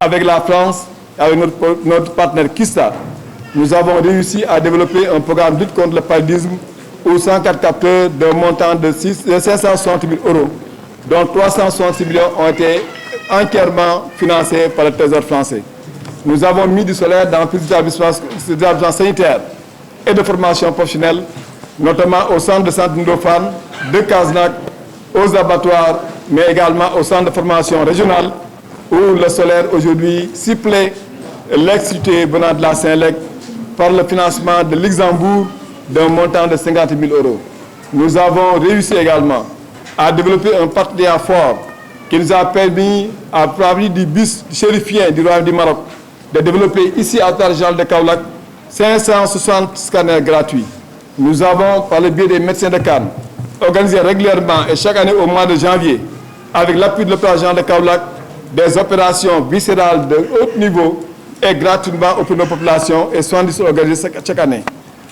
avec la France et avec notre partenaire Kista, nous avons réussi à développer un programme de lutte contre le paludisme où 104 capteurs d'un montant de 560 000 €, dont 366 millions ont été entièrement financés par le Trésor français. Nous avons mis du solaire dans plusieurs établissements sanitaires et de formation professionnelle, notamment au centre de santé Ndofane, de Kasnack, aux abattoirs, mais également au centre de formation régionale, où le solaire aujourd'hui supplée l'excité venant de la Saint-Lec par le financement de Luxembourg d'un montant de 50 000 €. Nous avons réussi également à développer un partenariat fort qui nous a permis, à travers du bus chérifien du Royaume du Maroc, de développer ici à l'hôpital régional de Kaolack 560 scanners gratuits. Nous avons, par le biais des médecins de Cannes, organisé régulièrement et chaque année au mois de janvier, avec l'appui de l'hôpital régional de Kaolack, des opérations viscérales de haut niveau et gratuitement auprès de nos populations et 70 organisées chaque année.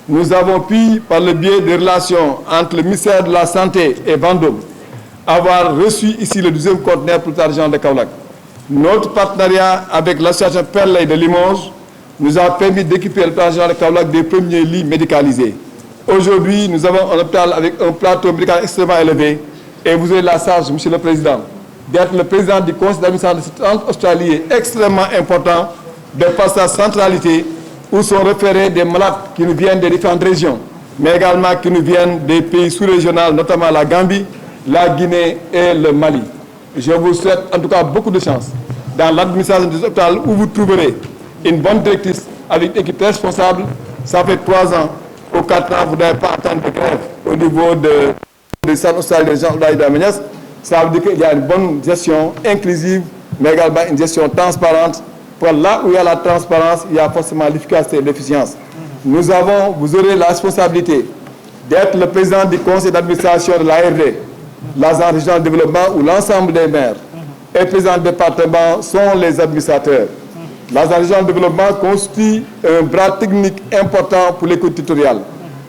Nous avons pu, par le biais des relations entre le ministère de la Santé et Vendôme, avoir reçu ici le 12e conteneur pour l'hôpital régional de Kaolack. Notre partenariat avec l'association Perley de Limoges nous a permis d'équiper l'hôpital régional de Kaolack des premiers lits médicalisés. Aujourd'hui, nous avons un hôpital avec un plateau médical extrêmement élevé et vous avez la charge, Monsieur le Président, d'être le président du conseil d'administration de ce centre hospitalier extrêmement important de par sa centralité où sont référés des malades qui nous viennent des différentes régions, mais également qui nous viennent des pays sous-régionaux, notamment la Gambie, la Guinée et le Mali. Je vous souhaite en tout cas beaucoup de chance dans l'administration de l'hôpital où vous trouverez une bonne directrice avec une équipe responsable. Ça fait 3 ans ou 4 ans, vous n'avez pas attendre de grève au niveau de centre hospitalier de Jean-Abdoulaye Daminas. Ça veut dire qu'il y a une bonne gestion inclusive, mais également une gestion transparente. Pour là où il y a la transparence, il y a forcément l'efficacité et l'efficience. Vous aurez la responsabilité d'être le président du conseil d'administration de l'ARD, l'agence régionale de développement, où l'ensemble des maires et les présidents de département sont les administrateurs. L'agence régionale de développement constitue un bras technique important pour les collectivités territoriales.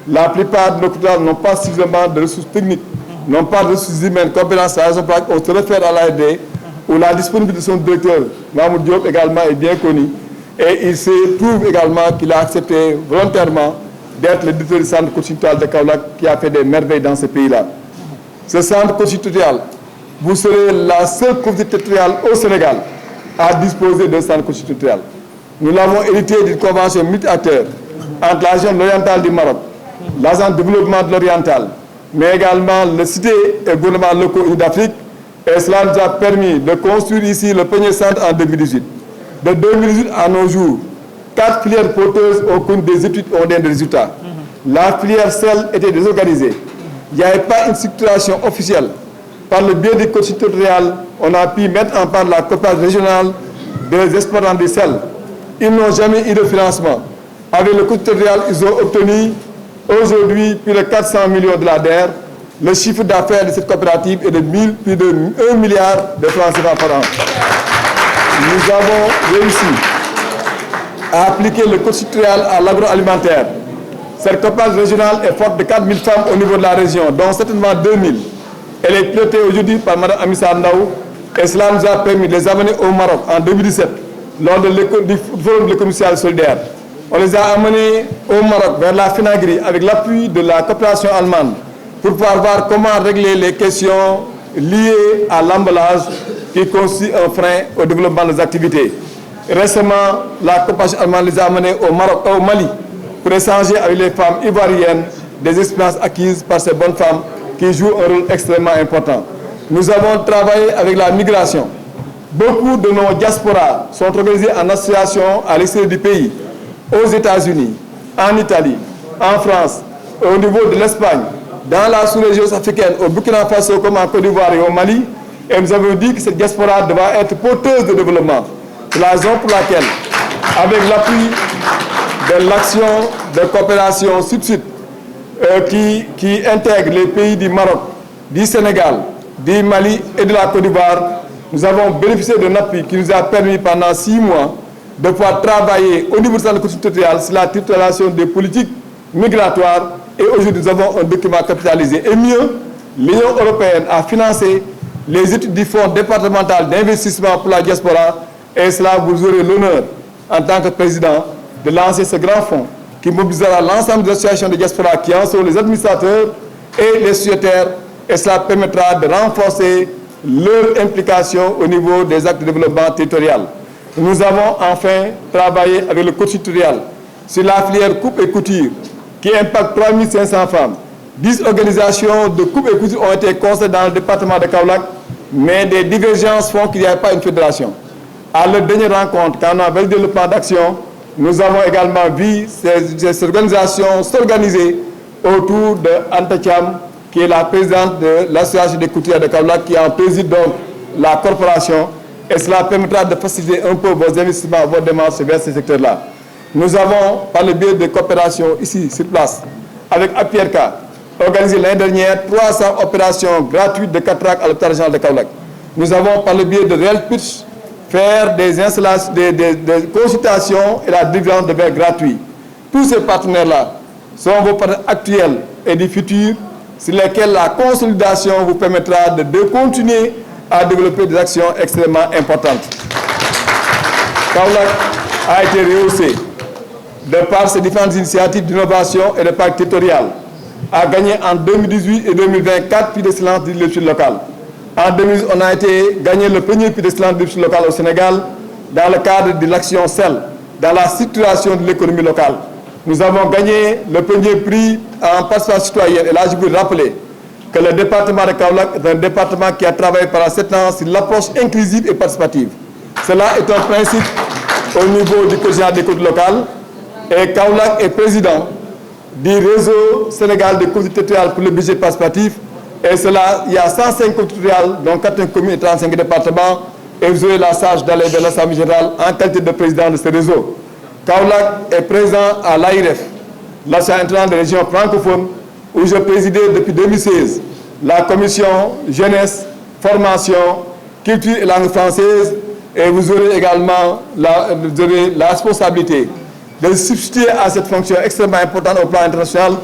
La plupart de nos collectivités n'ont pas suffisamment de ressources techniques, n'ont pas de ressources humaines compétences. C'est la raison pour laquelle on se réfère à l'ARD, où la disponibilité de son directeur, Mahmoud Diop, également est bien connue. Et il se trouve également qu'il a accepté volontairement d'être le directeur du centre constitutionnel de Kaolack qui a fait des merveilles dans ce pays-là. Ce centre constitutionnel, vous serez la seule collectivité territoriale au Sénégal à disposer d'un centre constitutionnel. Nous l'avons hérité d'une convention multi-acteurs entre la région de l'Oriental du Maroc, l'agence de développement de l'Oriental, mais également le cité et gouvernement locaux d'Afrique. Et cela nous a permis de construire ici le premier centre en 2018. De 2018 à nos jours, 4 filières porteuses ont connu des études et ont donné des résultats. La filière sel était désorganisée. Il n'y avait pas une structuration officielle. Par le biais du coaching territorial, on a pu mettre en place la coopération régionale des exploitants de sel. Ils n'ont jamais eu de financement. Avec le coaching territorial, ils ont obtenu aujourd'hui plus de 400 millions de l'ADER. Le chiffre d'affaires de cette coopérative est de plus de 1 milliard de francs CFA par an. Nous avons réussi à appliquer le coaching territorial à l'agroalimentaire. Cette coopérative régionale est forte de 4 000 femmes au niveau de la région, dont certainement 2 000. Elle est pilotée aujourd'hui par Mme Amissa Ndaou et cela nous a permis de les amener au Maroc en 2017 lors du forum de l'économie sociale solidaire. On les a amenés au Maroc vers la Finagri avec l'appui de la coopération allemande pour pouvoir voir comment régler les questions liées à l'emballage qui constitue un frein au développement des activités. Récemment, la coopération allemande les a amenés au Maroc, au Mali pour échanger avec les femmes ivoiriennes des expériences acquises par ces bonnes femmes qui jouent un rôle extrêmement important. Nous avons travaillé avec la migration. Beaucoup de nos diasporas sont organisés en association à l'extérieur du pays, aux États-Unis, en Italie, en France, au niveau de l'Espagne, dans la sous-région africaine, au Burkina Faso comme en Côte d'Ivoire et au Mali. Et nous avons dit que cette diaspora doit être porteuse de développement. C'est la raison pour laquelle, avec l'appui de l'action de coopération sud-sud, qui intègre les pays du Maroc, du Sénégal, du Mali et de la Côte d'Ivoire, nous avons bénéficié d'un appui qui nous a permis pendant 6 mois de pouvoir travailler au niveau de la Constitution territoriale sur la titularisation des politiques migratoires. Et aujourd'hui, nous avons un document capitalisé. Et mieux, l'Union européenne a financé les études du Fonds départemental d'investissement pour la diaspora Et cela, vous aurez l'honneur, en tant que président, de lancer ce grand fonds qui mobilisera l'ensemble des associations de diaspora qui en sont les administrateurs et les sociétaires. Et cela permettra de renforcer leur implication au niveau des actes de développement territorial. Nous avons enfin travaillé avec le coach territorial sur la filière coupe et couture qui impacte 3500 femmes. 10 organisations de coupe et couture ont été constatées dans le département de Kaolack, mais des divergences font qu'il n'y a pas une fédération. À la dernière rencontre, quand on a validé le plan d'action, nous avons également vu ces organisations s'organiser autour de Anta Thiam, qui est la présidente de l'association des couturiers de Kaolack, qui en préside donc la corporation, et cela permettra de faciliter un peu vos investissements, vos démarches vers ces secteurs-là. Nous avons, par le biais de coopération ici, sur place, avec APRK, organisé l'année dernière 300 opérations gratuites de cataracte à l'hôpital régional de Kaolack. Nous avons, par le biais de Real Pitch, faire des installations, des consultations et la délivrance de verres gratuits. Tous ces partenaires-là sont vos partenaires actuels et du futur, sur lesquels la consolidation vous permettra de continuer à développer des actions extrêmement importantes. Kaolack a été rehaussé de par ces différentes initiatives d'innovation et de parc territorial, a gagné en 2018 et 2024 prix d'excellence du leadership local. En 2018, on a été gagné le premier prix d'excellence du leadership local au Sénégal dans le cadre de l'action CEL, dans la structuration de l'économie locale. Nous avons gagné le premier prix en participation citoyenne. Et là, je veux rappeler que le département de Kaolack est un département qui a travaillé pendant 7 ans sur l'approche inclusive et participative. Cela est un principe au niveau du quotidien des côtes locales. Et Kaolack est président du réseau Sénégal des collectivités territoriales pour le budget participatif. Et cela, il y a 105 collectivités territoriales, dont 80 communes et 35 départements. Et vous aurez la charge d'aller de l'Assemblée générale en qualité de président de ce réseau. Kaolack est présent à l'AIREF, l'Association internationale des régions francophones, où je présidais depuis 2016 la commission jeunesse, formation, culture et langue française. Et vous aurez également la responsabilité de substituer à cette fonction extrêmement importante au plan international,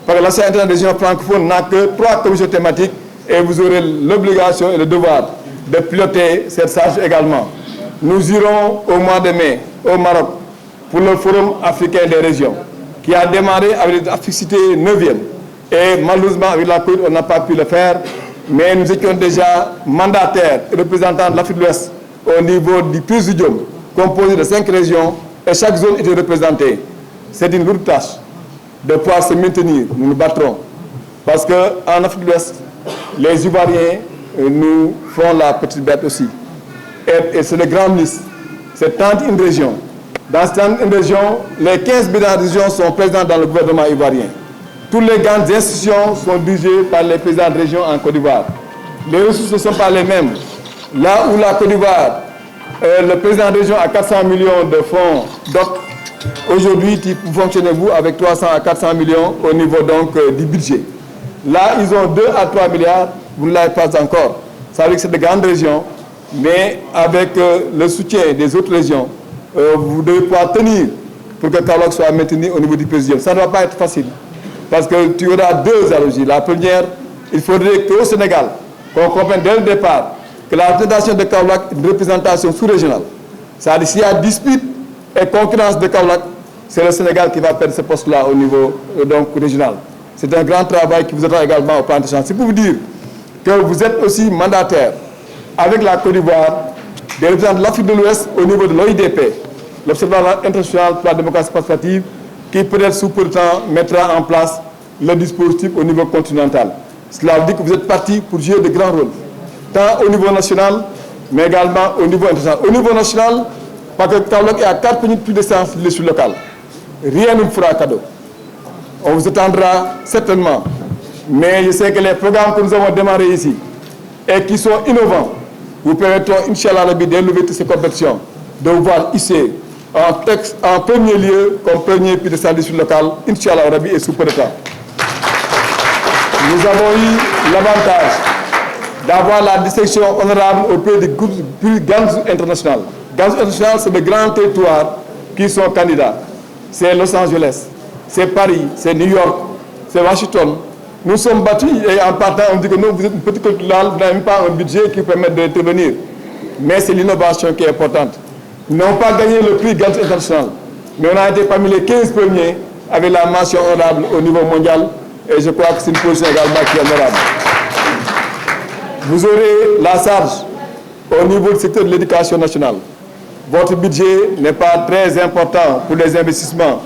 parce que l'Association internationale des régions francophones n'a que 3 commissions thématiques et vous aurez l'obligation et le devoir de piloter cette charge également. Nous irons au mois de mai au Maroc pour le Forum africain des régions, qui a démarré avec l'Africité 9e. Et malheureusement, avec la Covid, on n'a pas pu le faire, mais nous étions déjà mandataires et représentants de l'Afrique de l'Ouest au niveau du Présidium, composé de 5 régions, et chaque zone était représentée. C'est une lourde tâche de pouvoir se maintenir. Nous nous battrons. Parce qu'en Afrique de l'Ouest, les Ivoiriens nous font la petite bête aussi. Et c'est le grand ministre. C'est 31 régions. Dans cette région, les 15 présidents de région sont présents dans le gouvernement ivoirien. Toutes les grandes institutions sont dirigées par les présidents de région en Côte d'Ivoire. Les ressources ne sont pas les mêmes. Là où la Côte d'Ivoire, le président de région a 400 millions de fonds DOC, aujourd'hui, vous fonctionnez-vous avec 300 à 400 millions au niveau donc du budget. Là, ils ont 2 à 3 milliards, vous ne l'avez pas encore. Ça veut dire que c'est de grandes régions, mais avec le soutien des autres régions, vous devez pouvoir tenir pour que Kaolack soit maintenu au niveau du président. Ça ne va pas être facile, parce que tu auras 2 analogies. La première, il faudrait qu'au Sénégal, qu'on comprenne dès le départ que la représentation de Kaolack est une représentation sous-régionale. C'est-à-dire s'il y a dispute et concurrence de Kaolack, c'est le Sénégal qui va perdre ce poste-là au niveau donc, régional. C'est un grand travail qui vous attend également au plan de chance. C'est pour vous dire que vous êtes aussi mandataire avec la Côte d'Ivoire des représentants de l'Afrique de l'Ouest au niveau de l'OIDP, l'Observatoire international pour la démocratie participative, qui peut-être sous peu de temps mettra en place le dispositif au niveau continental. Cela veut dire que vous êtes parti pour jouer de grands rôles, tant au niveau national, mais également au niveau international. Au niveau national, parce que Kaolack est à 4 minutes plus de séance de l'échelle locale. Rien ne vous fera cadeau. On vous attendra certainement. Mais je sais que les programmes que nous avons démarrés ici et qui sont innovants vous permettront, Inch'Allah Rabbi, d'élever toutes ces compétitions, de vous voir ici en premier lieu comme premier prix de séance locale, Inch'Allah Rabbi, et sous peu de temps. Nous avons eu l'avantage d'avoir la distinction honorable auprès des plus Ganzou international. Ganzou international, c'est de grands territoires qui sont candidats. C'est Los Angeles, c'est Paris, c'est New York, c'est Washington. Nous sommes battus et en partant, on dit que nous, vous êtes une petite culture, vous n'avez même pas un budget qui permet d'intervenir. Mais c'est l'innovation qui est importante. n'ont pas gagné le prix Galt International, mais on a été parmi les 15 premiers avec la mention honorable au niveau mondial, et je crois que c'est une position également qui est honorable. Vous aurez la charge au niveau du secteur de l'éducation nationale. Votre budget n'est pas très important pour les investissements,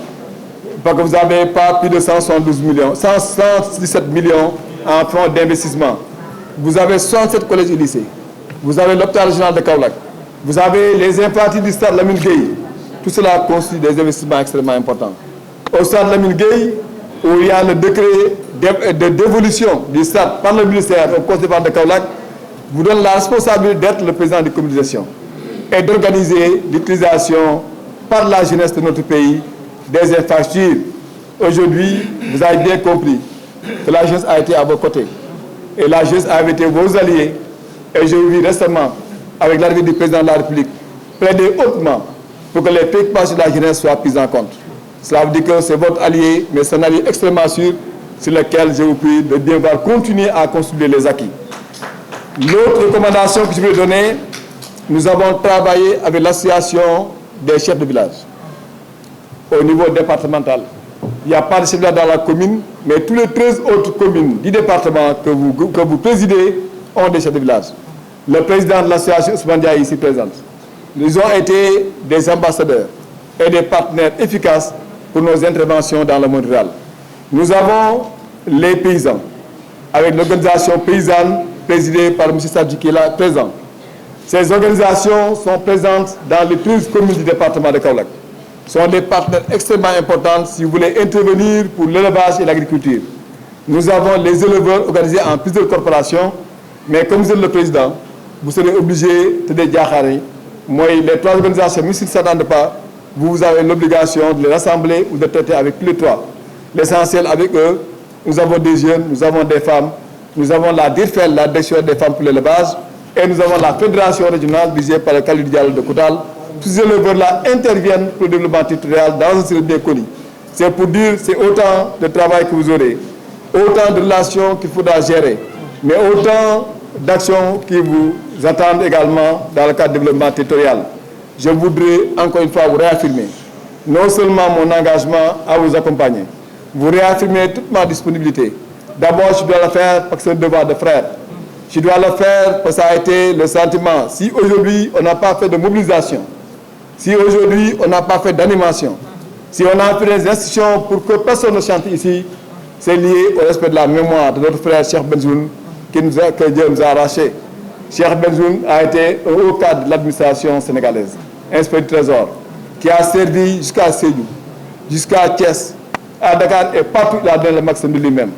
parce que vous n'avez pas plus de 117 millions en fonds d'investissement. Vous avez 67 collèges et lycées. Vous avez l'hôpital régional de Kaolack. Vous avez les infrastructures du stade Lamine Gueye. Tout cela constitue des investissements extrêmement importants. Au stade Lamine Gueye, où il y a le décret de dévolution du stade par le ministère au conseil de Kaolack, vous donne la responsabilité d'être le président de communication et d'organiser l'utilisation par la jeunesse de notre pays des infrastructures. Aujourd'hui, vous avez bien compris que la jeunesse a été à vos côtés et la jeunesse a été vos alliés. Et je vous vis récemment, avec l'arrivée du président de la République, plaider hautement pour que les préoccupations de la jeunesse soient prises en compte. Cela veut dire que c'est votre allié, mais c'est un allié extrêmement sûr sur lequel je vous prie de bien voir continuer à construire les acquis. L'autre recommandation que je vais donner, nous avons travaillé avec l'association des chefs de village au niveau départemental. Il n'y a pas de chef de village dans la commune, mais tous les 13 autres communes du département que vous présidez ont des chefs de village. Le président de l'association Ousmane Diaye ici présente. Ils ont été des ambassadeurs et des partenaires efficaces pour nos interventions dans le monde rural. Nous avons les paysans, avec l'organisation paysanne présidée par M. Sadji qui est là présent. Ces organisations sont présentes dans les 13 communes du département de Kaolack. Ce sont des partenaires extrêmement importants si vous voulez intervenir pour l'élevage et l'agriculture. Nous avons les éleveurs organisés en plusieurs corporations, mais comme vous êtes le président, vous serez obligé de dédiacher. Moi, les trois organisations, même s'ils ne s'attendent pas, vous avez l'obligation de les rassembler ou de traiter avec tous les trois. L'essentiel avec eux, nous avons des jeunes, nous avons des femmes, nous avons la DIRFEL, la direction des femmes pour l'élevage, et nous avons la fédération régionale dirigée par le Khalil Diallo de Koutal. Tous ces éleveurs-là interviennent pour le développement territorial dans un service bien connu. C'est pour dire c'est autant de travail que vous aurez, autant de relations qu'il faudra gérer, mais autant d'actions qui vous attendent également dans le cadre du développement territorial. Je voudrais encore une fois vous réaffirmer non seulement mon engagement à vous accompagner, vous réaffirmer toute ma disponibilité. D'abord, je dois le faire parce que c'est un devoir de frère. Je dois le faire parce que ça a été le sentiment. Si aujourd'hui, on n'a pas fait de mobilisation, si aujourd'hui, on n'a pas fait d'animation, si on a fait des institutions pour que personne ne chante ici, c'est lié au respect de la mémoire de notre frère Cheikh Benzoun, que Dieu nous a arraché. Cheikh Benzoun a été un haut cadre de l'administration sénégalaise, inspecteur du Trésor, qui a servi jusqu'à Sédhiou, jusqu'à Thiès, à Dakar et partout il a donné le maximum de lui-même.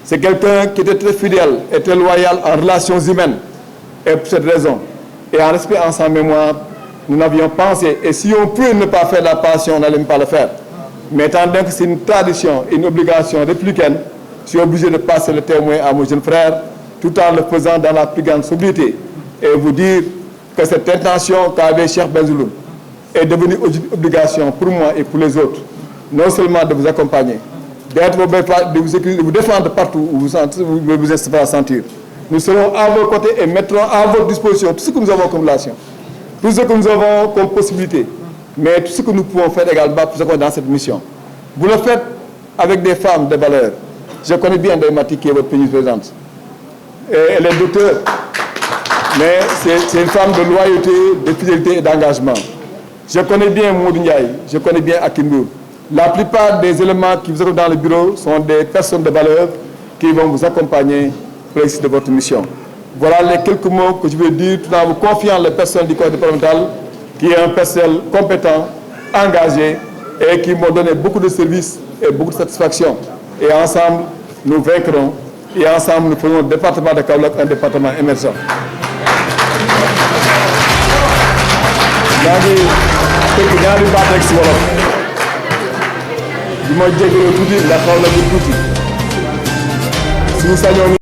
C'est quelqu'un qui était très fidèle et très loyal en relations humaines. Et pour cette raison, et en respect en sa mémoire, nous n'avions pensé, et si on peut ne pas faire la passion, on n'allait pas le faire. Mais étant donné que c'est une tradition, une obligation républicaine, je suis obligé de passer le témoin à mon jeune frère, tout en le faisant dans la plus grande sobriété. Et vous dire que cette intention qu'avait Cheikh Benzoun est devenue obligation pour moi et pour les autres, non seulement de vous accompagner, de vous défendre partout où vous vous êtes à sentir. Nous serons à vos côtés et mettrons à votre disposition tout ce que nous avons comme relation, tout ce que nous avons comme possibilité, mais tout ce que nous pouvons faire également pour ce qu'on est dans cette mission. Vous le faites avec des femmes de valeur. Je connais bien Daïmati qui est votre pays présente. Elle est docteur, mais c'est une femme de loyauté, de fidélité et d'engagement. Je connais bien Moudou Ndiaye, je connais bien Akindour. La plupart des éléments qui vous êtes dans le bureau sont des personnes de valeur qui vont vous accompagner pour l'exercice de votre mission. Voilà les quelques mots que je veux dire tout en vous confiant les personnes du corps départemental qui est un personnel compétent, engagé et qui m'ont donné beaucoup de services et beaucoup de satisfaction. Et ensemble, nous vaincrons et ensemble, nous faisons le département de Kaolack un département émergent. Di ma jégalu tuuti ndax xaw na bu tuuti suñu sañoon